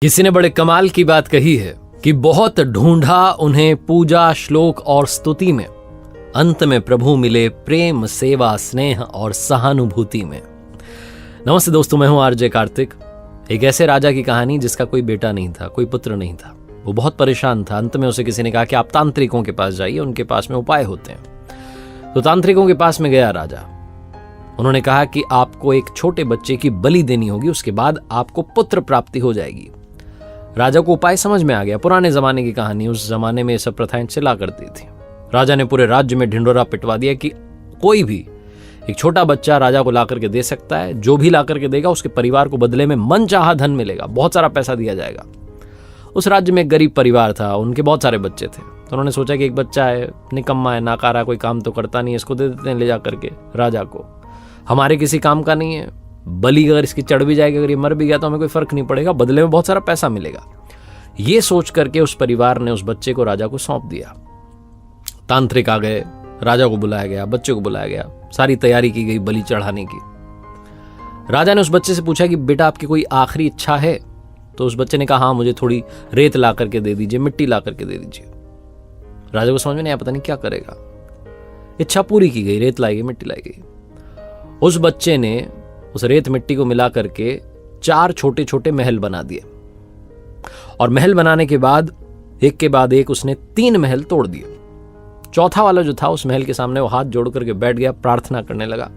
किसी ने बड़े कमाल की बात कही है कि बहुत ढूंढा उन्हें पूजा श्लोक और स्तुति में, अंत में प्रभु मिले प्रेम सेवा स्नेह और सहानुभूति में। नमस्ते दोस्तों, मैं हूं आरजे कार्तिक। एक ऐसे राजा की कहानी जिसका कोई बेटा नहीं था, कोई पुत्र नहीं था। वो बहुत परेशान था। अंत में उसे किसी ने कहा कि आप तांत्रिकों के पास जाइए, उनके पास में उपाय होते हैं। तो तांत्रिकों के पास में गया राजा। उन्होंने कहा कि आपको एक छोटे बच्चे की बलि देनी होगी, उसके बाद आपको पुत्र प्राप्ति हो जाएगी। राजा को उपाय समझ में आ गया। पुराने जमाने की कहानी, उस जमाने में ये सब प्रथाएं चला करती थी। राजा ने पूरे राज्य में ढिंडोरा पिटवा दिया कि कोई भी एक छोटा बच्चा राजा को ला करके दे सकता है। जो भी ला करके देगा उसके परिवार को बदले में मनचाहा धन मिलेगा, बहुत सारा पैसा दिया जाएगा। उस राज्य में एक गरीब परिवार था, उनके बहुत सारे बच्चे थे। तो उन्होंने सोचा कि एक बच्चा है, निकम्मा है, नाकारा, कोई काम तो करता नहीं है, इसको दे देते हैं ले जा करके राजा को। हमारे किसी काम का नहीं है, बलि अगर इसकी चढ़ भी जाएगी, अगर ये मर भी गया तो हमें कोई फर्क नहीं पड़ेगा, बदले में बहुत सारा पैसा मिलेगा। ये सोच करके उस परिवार ने उस बच्चे को राजा को सौंप दिया। तांत्रिक आ गए, राजा को बुलाया गया, बच्चे को बुलाया गया, सारी तैयारी की गई बलि चढ़ाने की। राजा ने उस बच्चे से पूछा कि बेटा आपकी कोई आखिरी इच्छा है? तो उस बच्चे ने कहा हाँ, मुझे थोड़ी रेत ला करके दे दीजिए, मिट्टी ला करके दे दीजिए। राजा को समझ में नहीं आया, पता नहीं क्या करेगा। इच्छा पूरी की गई, रेत लाई गई, मिट्टी लाई गई। उस बच्चे ने उस रेत मिट्टी को मिला करके 4 छोटे छोटे महल बना दिए, और महल बनाने के बाद एक के बाद एक उसने 3 महल तोड़ दिए। चौथा वाला जो था, उस महल के सामने वो हाथ जोड़ करके बैठ गया, प्रार्थना करने लगा।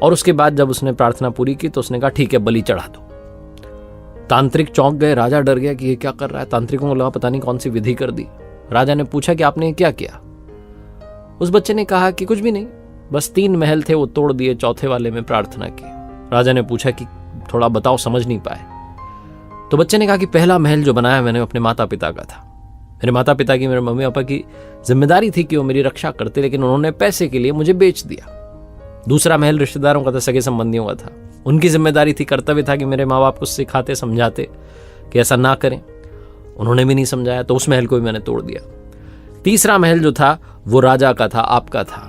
और उसके बाद जब उसने प्रार्थना पूरी की तो उसने कहा ठीक है, बलि चढ़ा दो। तांत्रिक चौंक गए, राजा डर गया कि ये क्या कर रहा है। तांत्रिकों को लगा पता नहीं कौन सी विधि कर दी। राजा ने पूछा कि आपने क्या किया? उस बच्चे ने कहा कि कुछ भी नहीं, बस 3 महल थे वो तोड़ दिए, चौथे वाले में प्रार्थना की। राजा ने पूछा कि थोड़ा बताओ, समझ नहीं पाए। तो बच्चे ने कहा कि पहला महल जो बनाया मैंने अपने माता पिता का था। मेरे माता पिता की, मेरे मम्मी पापा की जिम्मेदारी थी कि वो मेरी रक्षा करते, लेकिन उन्होंने पैसे के लिए मुझे बेच दिया। दूसरा महल रिश्तेदारों का था, सगे संबंधियों का था। उनकी जिम्मेदारी थी, कर्तव्य था कि मेरे माँ बाप को सिखाते समझाते कि ऐसा ना करें। उन्होंने भी नहीं समझाया, तो उस महल को भी मैंने तोड़ दिया। तीसरा महल जो था वो राजा का था, आपका था।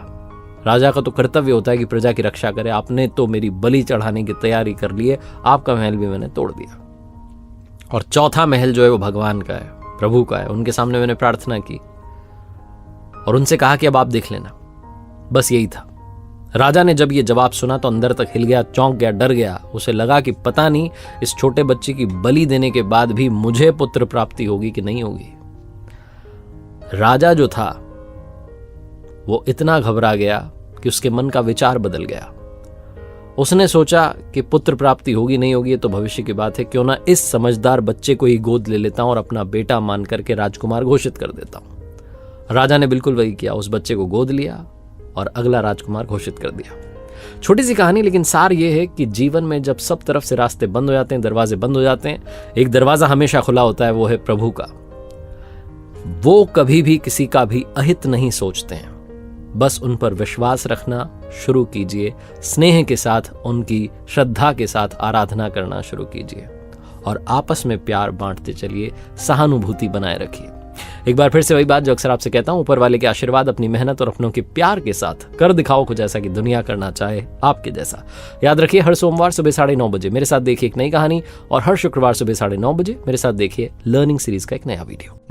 राजा का तो कर्तव्य होता है कि प्रजा की रक्षा करे। आपने तो मेरी बलि चढ़ाने की तैयारी कर ली है, आपका महल भी मैंने तोड़ दिया। और चौथा महल जो है वो भगवान का है, प्रभु का है। उनके सामने मैंने प्रार्थना की और उनसे कहा कि अब आप देख लेना। बस यही था। राजा ने जब ये जवाब सुना तो अंदर तक हिल गया, चौंक गया, डर गया। उसे लगा कि पता नहीं इस छोटे बच्चे की बलि देने के बाद भी मुझे पुत्र प्राप्ति होगी कि नहीं होगी। राजा जो था वो इतना घबरा गया कि उसके मन का विचार बदल गया। उसने सोचा कि पुत्र प्राप्ति होगी नहीं होगी ये तो भविष्य की बात है, क्यों ना इस समझदार बच्चे को ही गोद ले लेता हूं और अपना बेटा मान करके राजकुमार घोषित कर देता हूं। राजा ने बिल्कुल वही किया, उस बच्चे को गोद लिया और अगला राजकुमार घोषित कर दिया। छोटी सी कहानी, लेकिन सार ये है कि जीवन में जब सब तरफ से रास्ते बंद हो जाते हैं, दरवाजे बंद हो जाते हैं, एक दरवाजा हमेशा खुला होता है, वो है प्रभु का। वो कभी भी किसी का भी अहित नहीं सोचते हैं। बस उन पर विश्वास रखना शुरू कीजिए, स्नेह के साथ, उनकी श्रद्धा के साथ आराधना करना शुरू कीजिए और आपस में प्यार बांटते चलिए, सहानुभूति बनाए रखिए। एक बार फिर से वही बात जो अक्सर आपसे कहता हूं, ऊपर वाले के आशीर्वाद, अपनी मेहनत और अपनों के प्यार के साथ कर दिखाओ कुछ ऐसा कि दुनिया करना चाहे आपके जैसा। याद रखिए, हर सोमवार सुबह 9:30 बजे मेरे साथ देखिए एक नई कहानी, और हर शुक्रवार सुबह 9:30 बजे मेरे साथ देखिए लर्निंग सीरीज का एक नया वीडियो।